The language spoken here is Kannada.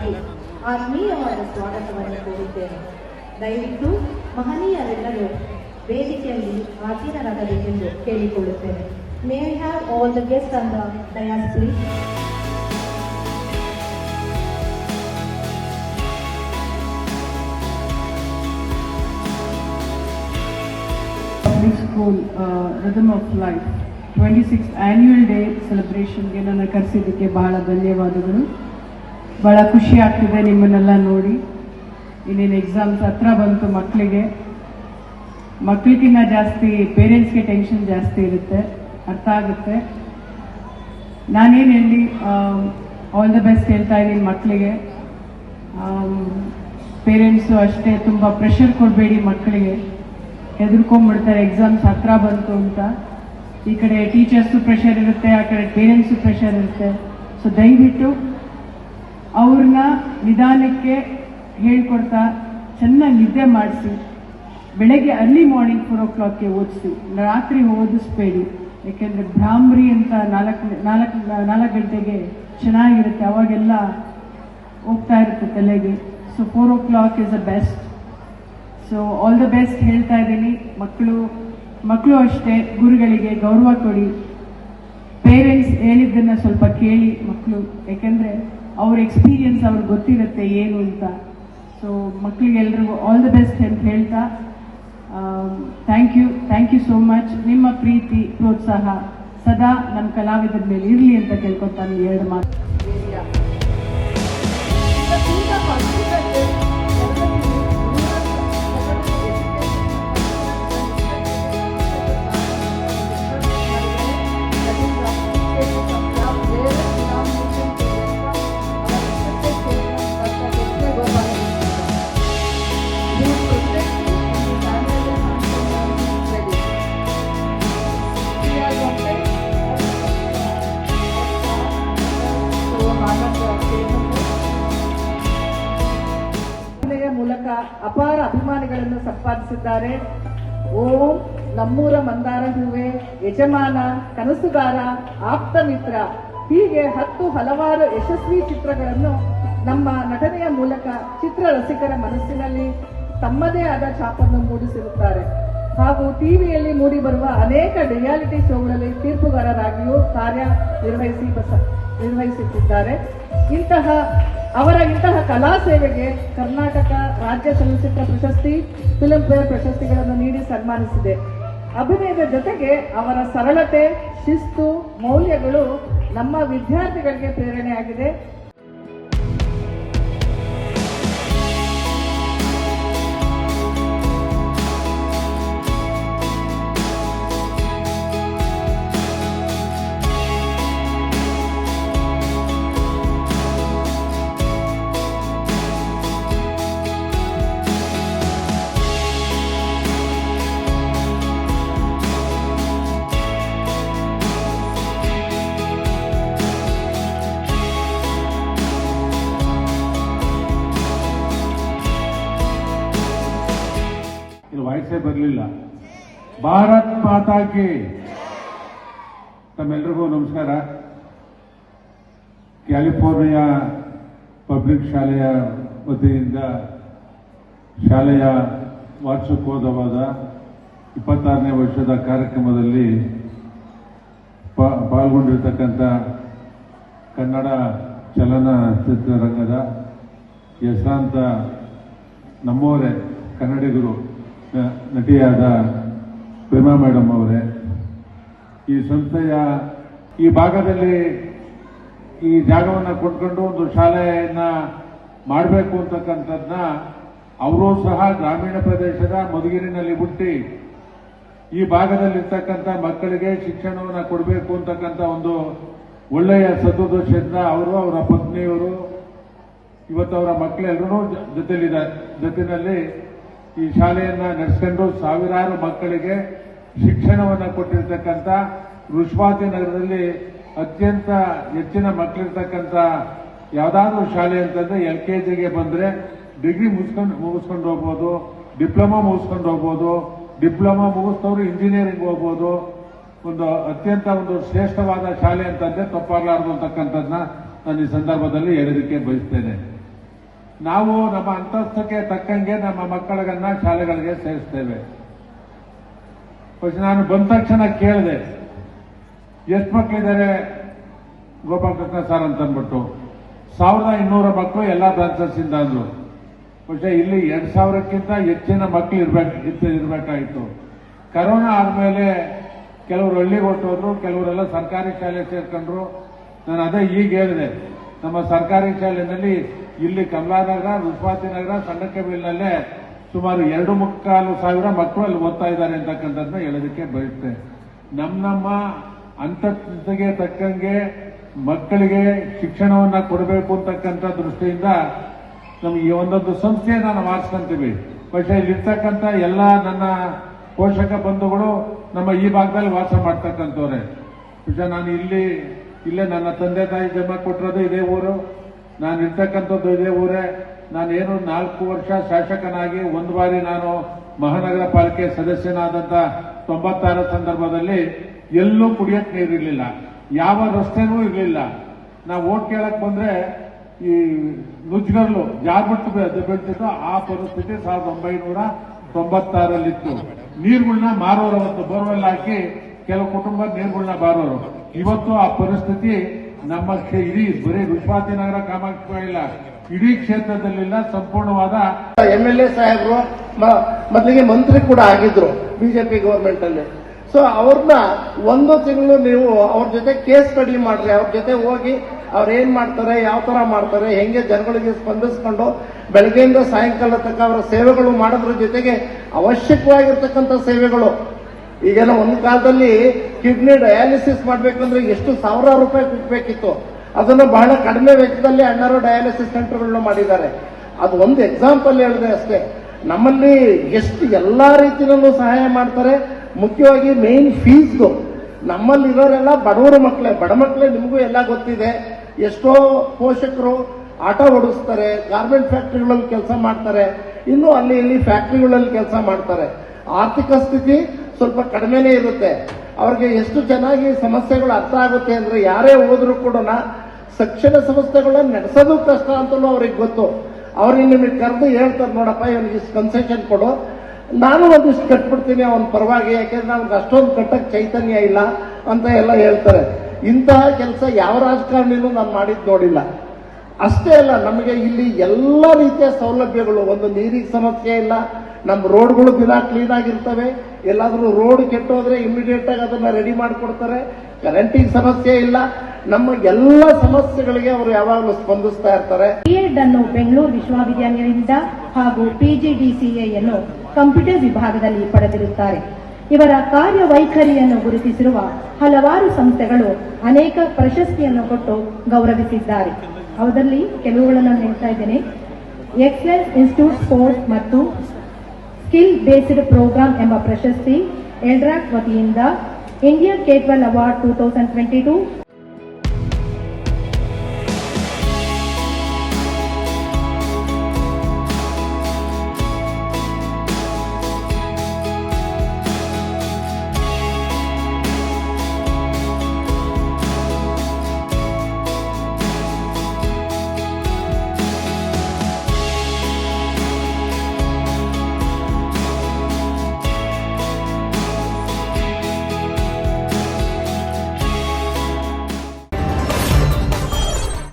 ಪರವಾಗಿ ಆತ್ಮೀಯವಾದ ಸ್ವಾಗತವನ್ನು ಕೋರುತ್ತೇನೆ. ದಯವಿಟ್ಟು ಮಹನೀಯರೆಲ್ಲರೂ ವೇದಿಕೆಯಲ್ಲಿ ಆಸೀನರಾಗಬೇಕೆಂದು ಕೇಳಿಕೊಳ್ಳುತ್ತೇನೆ. May I have all the guest on the Dias please. Public School Rhythm of Life 26th Annual Day ಸೆಲೆಬ್ರೇಷನ್ಗೆ ನನ್ನ ಕರೆಸಿದ್ದಕ್ಕೆ ಬಹಳ ಧನ್ಯವಾದಗಳು. ಭಾಳ ಖುಷಿ ಆಗ್ತಿದೆ ನಿಮ್ಮನ್ನೆಲ್ಲ ನೋಡಿ. ಇನ್ನೇನು ಎಕ್ಸಾಮ್ಸ್ ಹತ್ರ ಬಂತು. ಮಕ್ಕಳಿಗಿನ್ನ ಜಾಸ್ತಿ ಪೇರೆಂಟ್ಸ್ಗೆ ಟೆನ್ಷನ್ ಜಾಸ್ತಿ ಇರುತ್ತೆ, ಅರ್ಥ ಆಗುತ್ತೆ. ನಾನೇನು ಹೇಳಿ, ಆಲ್ ದ ಬೆಸ್ಟ್ ಹೇಳ್ತಾ ಇದ್ದೀನಿ ಮಕ್ಕಳಿಗೆ. ಪೇರೆಂಟ್ಸು ಅಷ್ಟೇ, ತುಂಬ ಪ್ರೆಷರ್ ಕೊಡಬೇಡಿ ಮಕ್ಕಳಿಗೆ. ಹೆದರ್ಕೊಂಡ್ಬಿಡ್ತಾರೆ ಎಕ್ಸಾಮ್ಸ್ ಹತ್ರ ಬಂತು ಅಂತ. ಈ ಕಡೆ ಟೀಚರ್ಸು ಪ್ರೆಷರ್ ಇರುತ್ತೆ, ಆ ಕಡೆ ಪೇರೆಂಟ್ಸು ಪ್ರೆಷರ್ ಇರುತ್ತೆ. ಸೊ ದಯವಿಟ್ಟು ಅವ್ರನ್ನ ನಿಧಾನಕ್ಕೆ ಹೇಳ್ಕೊಡ್ತಾ ಚೆನ್ನಾಗಿ ನಿದ್ದೆ ಮಾಡಿಸಿ, ಬೆಳಗ್ಗೆ ಅರ್ಲಿ ಮಾರ್ನಿಂಗ್ 4 o'clock ಓದಿಸಿ, ರಾತ್ರಿ ಓದಿಸ್ಬೇಡಿ. ಯಾಕೆಂದರೆ ಭ್ರಾಮ್ರಿ ಅಂತ 4 ಗಂಟೆಗೆ ಚೆನ್ನಾಗಿರುತ್ತೆ, ಅವಾಗೆಲ್ಲ ಹೋಗ್ತಾ ಇರುತ್ತೆ ತಲೆಗೆ. So 4 o'clock is the best. So all the best ಹೇಳ್ತಾ ಇದ್ದೀನಿ. ಮಕ್ಕಳು ಅಷ್ಟೇ, ಗುರುಗಳಿಗೆ ಗೌರವ ಕೊಡಿ. ಪೇರೆಂಟ್ಸ್ ಹೇಳಿದ್ದನ್ನು ಸ್ವಲ್ಪ ಕೇಳಿ ಮಕ್ಕಳು, ಯಾಕೆಂದರೆ ಅವ್ರ ಎಕ್ಸ್ಪೀರಿಯನ್ಸ್ ಅವ್ರಿಗೆ ಗೊತ್ತಿರುತ್ತೆ ಏನು ಅಂತ. ಸೊ ಮಕ್ಕಳಿಗೆಲ್ರಿಗೂ ಆಲ್ ದ ಬೆಸ್ಟ್ ಅಂತ ಹೇಳ್ತಾ, ಥ್ಯಾಂಕ್ ಯು ಸೋ ಮಚ್. ನಿಮ್ಮ ಪ್ರೀತಿ ಪ್ರೋತ್ಸಾಹ ಸದಾ ನಮ್ಮ ಕಲಾವಿದರ ಮೇಲೆ ಇರಲಿ ಅಂತ ಕೇಳ್ಕೊತಾನೆ 2 ಮಾತು. ಮೂಲಕ ಅಪಾರ ಅಭಿಮಾನಿಗಳನ್ನು ಸಂಪಾದಿಸಿದ್ದಾರೆ. ಓಂ, ನಮ್ಮೂರ ಮಂದಾರ ಹೂವೆ, ಯಜಮಾನ, ಕನಸುಗಾರ, ಆಪ್ತ ಮಿತ್ರ, ಹೀಗೆ 10 ಹಲವಾರು ಯಶಸ್ವಿ ಚಿತ್ರಗಳನ್ನು ನಮ್ಮ ನಟನೆಯ ಮೂಲಕ ಚಿತ್ರ ರಸಿಕರ ಮನಸ್ಸಿನಲ್ಲಿ ತಮ್ಮದೇ ಆದ ಛಾಪನ್ನು ಮೂಡಿಸಿರುತ್ತಾರೆ. ಹಾಗೂ ಟಿವಿಯಲ್ಲಿ ಮೂಡಿಬರುವ ಅನೇಕ ರಿಯಾಲಿಟಿ ಶೋಗಳಲ್ಲಿ ತೀರ್ಪುಗಾರರಾಗಿಯೂ ಕಾರ್ಯ ನಿರ್ವಹಿಸುತ್ತಿದ್ದಾರೆ. ಇಂತಹ ಕಲಾ ಸೇವೆಗೆ ಕರ್ನಾಟಕ ರಾಜ್ಯ ಚಲನಚಿತ್ರ ಪ್ರಶಸ್ತಿ, ಫಿಲ್ಮ್ ಫೇರ್ ಪ್ರಶಸ್ತಿಗಳನ್ನು ನೀಡಿ ಸನ್ಮಾನಿಸಿದೆ. ಅಭಿನಯದ ಜೊತೆಗೆ ಅವರ ಸರಳತೆ, ಶಿಸ್ತು, ಮೌಲ್ಯಗಳು ನಮ್ಮ ವಿದ್ಯಾರ್ಥಿಗಳಿಗೆ ಪ್ರೇರಣೆಯಾಗಿದೆ. ವಾಯ್ಸೇ ಬರಲಿಲ್ಲ. ಭಾರತ್ ಮಾತಾ ಕಿ. ತಮ್ಮೆಲ್ಲರಿಗೂ ನಮಸ್ಕಾರ. ಕ್ಯಾಲಿಫೋರ್ನಿಯಾ ಪಬ್ಲಿಕ್ ಶಾಲೆಯ ವತಿಯಿಂದ ಶಾಲೆಯ ವಾರ್ಷಿಕೋತ್ಸವದ 26ನೇ ವರ್ಷದ ಕಾರ್ಯಕ್ರಮದಲ್ಲಿ ಪಾಲ್ಗೊಂಡಿರ್ತಕ್ಕಂಥ ಕನ್ನಡ ಚಲನಚಿತ್ರರಂಗದ ಹೆಸರಾಂತ ನಮ್ಮವರೇ, ಕನ್ನಡಿಗರು, ನಟಿಯಾದ ಪ್ರೇಮಾ ಮೇಡಮ್ ಅವರೇ, ಈ ಸಂಸ್ಥೆಯ ಈ ಭಾಗದಲ್ಲಿ ಈ ಜಾಗವನ್ನು ಕೊಟ್ಕೊಂಡು ಒಂದು ಶಾಲೆಯನ್ನ ಮಾಡಬೇಕು ಅಂತಕ್ಕಂಥದ್ದನ್ನ ಅವರು ಸಹ ಗ್ರಾಮೀಣ ಪ್ರದೇಶದ ಮಧುಗಿರಿನಲ್ಲಿ ಹುಟ್ಟಿ ಈ ಭಾಗದಲ್ಲಿರ್ತಕ್ಕಂಥ ಮಕ್ಕಳಿಗೆ ಶಿಕ್ಷಣವನ್ನು ಕೊಡಬೇಕು ಅಂತಕ್ಕಂಥ ಒಂದು ಒಳ್ಳೆಯ ಸದುದ್ದೇಶದಿಂದ ಅವರು, ಅವರ ಪತ್ನಿಯವರು, ಇವತ್ತು ಅವರ ಮಕ್ಕಳೆಲ್ಲರೂ ಜೊತೆಯಲ್ಲಿ ಈ ಶಾಲೆಯನ್ನ ನಡೆಸಿಕೊಂಡು ಸಾವಿರಾರು ಮಕ್ಕಳಿಗೆ ಶಿಕ್ಷಣವನ್ನು ಕೊಟ್ಟಿರ್ತಕ್ಕಂಥ ಋಷಭಾವತಿ ನಗರದಲ್ಲಿ ಅತ್ಯಂತ ಹೆಚ್ಚಿನ ಮಕ್ಕಳಿರ್ತಕ್ಕಂಥ ಯಾವುದಾದ್ರೂ ಶಾಲೆ ಅಂತಂದ್ರೆ LKGಗೆ ಬಂದ್ರೆ ಡಿಗ್ರಿ ಮುಗಿಸ್ಕೊಂಡು ಹೋಗ್ಬೋದು, ಡಿಪ್ಲೊಮಾ ಮುಗಿಸ್ಕೊಂಡು ಹೋಗ್ಬೋದು, ಡಿಪ್ಲೊಮಾ ಮುಗಿಸ್ತವ್ರು ಇಂಜಿನಿಯರಿಂಗ್ ಹೋಗ್ಬೋದು. ಒಂದು ಅತ್ಯಂತ ಶ್ರೇಷ್ಠವಾದ ಶಾಲೆ ಅಂತಂದ್ರೆ ತಪ್ಪಾಗಲಾರದು ಅಂತಕ್ಕಂಥದ್ದನ್ನ ನಾನು ಈ ಸಂದರ್ಭದಲ್ಲಿ ಹೇಳೋದಕ್ಕೆ ಬಯಸ್ತೇನೆ. ನಾವು ನಮ್ಮ ಅಂತಸ್ತಕ್ಕೆ ತಕ್ಕಂಗೆ ನಮ್ಮ ಮಕ್ಕಳನ್ನ ಶಾಲೆಗಳಿಗೆ ಸೇರಿಸ್ತೇವೆ. ನಾನು ಬಂದ ತಕ್ಷಣ ಕೇಳಿದೆ, ಎಷ್ಟು ಮಕ್ಕಳಿದ್ದಾರೆ ಗೋಪಾಲಕೃಷ್ಣ ಸರ್ ಅಂತ ಅಂದ್ಬಿಟ್ಟು. 1200 ಮಕ್ಕಳು ಎಲ್ಲ ಬ್ರಾಂಚಸ್ ಇಂದ ಅಂದ್ರು. ಬಹುಶಃ ಇಲ್ಲಿ 2000ಕ್ಕಿಂತ ಹೆಚ್ಚಿನ ಮಕ್ಕಳು ಇರಬೇಕಾಯಿತು. ಕರೋನಾ ಆದ್ಮೇಲೆ ಕೆಲವರು ಹಳ್ಳಿಗೆ ಹೊರಟೋದ್ರು, ಕೆಲವರೆಲ್ಲ ಸರ್ಕಾರಿ ಶಾಲೆ ಸೇರ್ಕೊಂಡ್ರು. ನಾನು ಅದೇ ಈಗ ಹೇಳಿದೆ, ನಮ್ಮ ಸರ್ಕಾರಿ ಶಾಲೆಯಲ್ಲಿ ಇಲ್ಲಿ ಕಮಲಾನಗರ, ರುಸ್ವಾತಿ ನಗರ, ಸಣ್ಣಕೆಬಿಲ್ನಲ್ಲೇ ಸುಮಾರು 2,3,500 ಮಕ್ಕಳು ಅಲ್ಲಿ ಓದ್ತಾ ಇದ್ದಾರೆ ಅಂತಕ್ಕಂಥದ್ದನ್ನ ಹೇಳೋದಕ್ಕೆ ಬಯಸುತ್ತೆ. ನಮ್ಮ ಅಂತಸ್ತಿಗೆ ತಕ್ಕಂಗೆ ಮಕ್ಕಳಿಗೆ ಶಿಕ್ಷಣವನ್ನ ಕೊಡಬೇಕು ಅಂತಕ್ಕಂಥ ದೃಷ್ಟಿಯಿಂದ ನಮ್ಗೆ ಈ ಒಂದೊಂದು ಸಂಸ್ಥೆಯನ್ನ ನಾವು ಆರಿಸ್ಕೊಂತೀವಿ. പക്ഷേ ಇಲ್ಲಿರ್ತಕ್ಕಂಥ ಎಲ್ಲ ನನ್ನ ಪೋಷಕ ಬಂಧುಗಳು ನಮ್ಮ ಈ ಭಾಗದಲ್ಲಿ ವಾಸ ಮಾಡ್ತಕ್ಕಂಥವ್ರೆ. പക്ഷേ ನಾನು ಇಲ್ಲೇ ನನ್ನ ತಂದೆ ತಾಯಿ ಜನ್ಮ ಕೊಟ್ಟಿರೋದು ಇದೇ ಊರು, ನಾನು ಇರ್ತಕ್ಕಂಥದ್ದು ಇದೇ ಊರೇ. ನಾನೇನು 4 ವರ್ಷ ಶಾಸಕನಾಗಿ ಒಂದು ಬಾರಿ ನಾನು ಮಹಾನಗರ ಪಾಲಿಕೆ ಸದಸ್ಯನಾದಂತ 96 ಸಂದರ್ಭದಲ್ಲಿ ಎಲ್ಲೂ ಕುಡಿಯಕ್ಕೆ ನೀರಿರಲಿಲ್ಲ, ಯಾವ ರಸ್ತೆನೂ ಇರಲಿಲ್ಲ. ನಾವು ಓಟ್ ಕೇಳಕ್ ಬಂದ್ರೆ ಈ ನುಜ್ಗರ್ಲು ಜಾರ್ಬಿಟ್ಟು ಬೆಳೆದಿತ್ತು. ಆ ಪರಿಸ್ಥಿತಿ 1996ರಲ್ಲಿತ್ತು. ನೀರುಗಳನ್ನ ಮಾರೋರು, ಅವತ್ತು ಬೋರ್ವೆಲ್ ಹಾಕಿ ಕೆಲವು ಕುಟುಂಬ ನೀರುಗಳನ್ನ ಮಾರೋರು. ಇವತ್ತು ಆ ಪರಿಸ್ಥಿತಿ ನಮ್ಮ ಇಡೀ ಬರೀ ರುಸ್ವಾತಿ ನಗರ, ಕಾಮಾಕ್ಷಿ ಇಲ್ಲ, ಇಡೀ ಕ್ಷೇತ್ರದಲ್ಲಿಲ್ಲ. ಸಂಪೂರ್ಣವಾದ MLA ಸಾಹೇಬರು ಮೊದಲಿಗೆ ಮಂತ್ರಿ ಕೂಡ ಆಗಿದ್ರು ಬಿಜೆಪಿ ಗವರ್ಮೆಂಟ್ ಅಲ್ಲಿ. ಸೊ ಅವ್ರನ್ನ 1 ತಿಂಗಳು ನೀವು ಅವ್ರ ಜೊತೆ ಕೇಸ್ ಸ್ಟಡಿ ಮಾಡ್ರಿ. ಅವ್ರ ಜೊತೆ ಹೋಗಿ ಅವ್ರು ಏನ್ ಮಾಡ್ತಾರೆ, ಯಾವ ತರ ಮಾಡ್ತಾರೆ, ಹೆಂಗೆ ಜನಗಳಿಗೆ ಸ್ಪಂದಿಸ್ಕೊಂಡು ಬೆಳಗ್ಗೆಯಿಂದ ಸಾಯಂಕಾಲ ತನಕ ಅವರ ಸೇವೆಗಳು ಮಾಡೋದ್ರ ಜೊತೆಗೆ ಅವಶ್ಯಕವಾಗಿರ್ತಕ್ಕಂಥ ಸೇವೆಗಳು. ಈಗೇನೋ ಒಂದು ಕಾಲದಲ್ಲಿ ಕಿಡ್ನಿ ಡಯಾಲಿಸಿಸ್ ಮಾಡ್ಬೇಕಂದ್ರೆ ಎಷ್ಟು ಸಾವಿರಾರು ರೂಪಾಯಿ ಕೊಡ್ಬೇಕಿತ್ತು. ಅದನ್ನು ಬಹಳ ಕಡಿಮೆ ವೆಚ್ಚದಲ್ಲಿ ಅಣ್ಣಾರು ಡಯಾಲಿಸಿಸ್ ಸೆಂಟರ್ಗಳನ್ನ ಮಾಡಿದ್ದಾರೆ. ಅದು ಒಂದು ಎಕ್ಸಾಂಪಲ್ ಹೇಳಿದೆ ಅಷ್ಟೇ. ನಮ್ಮಲ್ಲಿ ಎಷ್ಟು ಎಲ್ಲಾ ರೀತಿಯಲ್ಲೂ ಸಹಾಯ ಮಾಡ್ತಾರೆ. ಮುಖ್ಯವಾಗಿ ಮೇನ್ ಫೀಸ್ದು ನಮ್ಮಲ್ಲಿ ಇರೋರೆಲ್ಲ ಬಡವರ ಮಕ್ಕಳೇ, ಬಡ ಮಕ್ಕಳೇ. ನಿಮಗೂ ಎಲ್ಲ ಗೊತ್ತಿದೆ, ಎಷ್ಟೋ ಪೋಷಕರು ಆಟೋ ಓಡಿಸ್ತಾರೆ, ಗಾರ್ಮೆಂಟ್ ಫ್ಯಾಕ್ಟರಿಗಳಲ್ಲಿ ಕೆಲಸ ಮಾಡ್ತಾರೆ, ಇನ್ನು ಅಲ್ಲಿ ಇಲ್ಲಿ ಫ್ಯಾಕ್ಟರಿಗಳಲ್ಲಿ ಕೆಲಸ ಮಾಡ್ತಾರೆ. ಆರ್ಥಿಕ ಸ್ಥಿತಿ ಸ್ವಲ್ಪ ಕಡಿಮೆನೇ ಇರುತ್ತೆ. ಅವ್ರಿಗೆ ಎಷ್ಟು ಚೆನ್ನಾಗಿ ಸಮಸ್ಯೆಗಳು ಅರ್ಥ ಆಗುತ್ತೆ ಅಂದ್ರೆ, ಯಾರೇ ಹೋದ್ರೂ ಕೂಡ ಶಿಕ್ಷಣ ಸಂಸ್ಥೆಗಳನ್ನ ನಡೆಸೋದು ಕಷ್ಟ ಅಂತಲೂ ಅವ್ರಿಗೆ ಗೊತ್ತು. ಅವ್ರಿಗೆ ನಿಮಗೆ ಕರೆದು ಹೇಳ್ತಾರೆ, ನೋಡಪ್ಪ ಇವನಿಗೆ ಇಷ್ಟು ಕನ್ಸೆಷನ್ ಕೊಡು, ನಾನು ಒಂದಿಷ್ಟು ಕಟ್ಬಿಡ್ತೀನಿ ಅವನ ಪರವಾಗಿ, ಯಾಕೆಂದ್ರೆ ನಮ್ಗೆ ಅಷ್ಟೊಂದು ಕಟ್ಟಕ್ಕೆ ಚೈತನ್ಯ ಇಲ್ಲ ಅಂತ ಎಲ್ಲ ಹೇಳ್ತಾರೆ. ಇಂತಹ ಕೆಲಸ ಯಾವ ರಾಜಕಾರಣಿನೂ ನಾನು ಮಾಡಿದ್ದು ನೋಡಿಲ್ಲ. ಅಷ್ಟೇ ಅಲ್ಲ, ನಮಗೆ ಇಲ್ಲಿ ಎಲ್ಲ ರೀತಿಯ ಸೌಲಭ್ಯಗಳು, ಒಂದು ನೀರಿಗೆ ಸಮಸ್ಯೆ ಇಲ್ಲ, ನಮ್ಮ ರೋಡ್ಗಳು ದಿನ ಕ್ಲೀನ್ ಆಗಿರ್ತವೆ. ಎಲ್ಲಾದ್ರೂ ರೋಡ್ ಕೆಟ್ಟೋದ್ರೆ ಇಮಿಡಿಯೇಟ್ ಆಗಿ ಅದನ್ನ ರೆಡಿ ಮಾಡಿಕೊಡ್ತಾರೆ. ಕರೆಂಟಿಗೆ ಸಮಸ್ಯೆ ಇಲ್ಲ. ನಮ್ಮ ಎಲ್ಲ ಸಮಸ್ಯೆಗಳಿಗೆ ಅವರು ಯಾವಾಗಲೂ ಸ್ಪಂದಿಸ್ತಾ ಇರ್ತಾರೆ. B.Ed ಅನ್ನು ಬೆಂಗಳೂರು ವಿಶ್ವವಿದ್ಯಾನಿಲಯದಿಂದ ಹಾಗೂ PGDCA ಕಂಪ್ಯೂಟರ್ ವಿಭಾಗದಲ್ಲಿ ಪಡೆದಿರುತ್ತಾರೆ. ಇವರ ಕಾರ್ಯವೈಖರಿಯನ್ನು ಗುರುತಿಸಿರುವ ಹಲವಾರು ಸಂಸ್ಥೆಗಳು ಅನೇಕ ಪ್ರಶಸ್ತಿಯನ್ನು ಕೊಟ್ಟು ಗೌರವಿಸಿದ್ದಾರೆ. ಅದರಲ್ಲಿ ಕೆಲವುಗಳನ್ನು ಹೇಳ್ತಾ ಇದ್ದೇನೆ. ಎಕ್ಸಲೆನ್ಸ್ ಇನ್ಸ್ಟಿಟ್ಯೂಟ್ ಸ್ಪೋರ್ಟ್ಸ್ ಮತ್ತು ಸ್ಕಿಲ್ ಬೇಸ್ಡ್ ಪ್ರೋಗ್ರಾಂ ಎಂಬ ಪ್ರಶಸ್ತಿ ಎಲ್ಡ್ರಾಕ್ ವತಿಯಿಂದ ಇಂಡಿಯಾ K-12 ಅವಾರ್ಡ್ 2022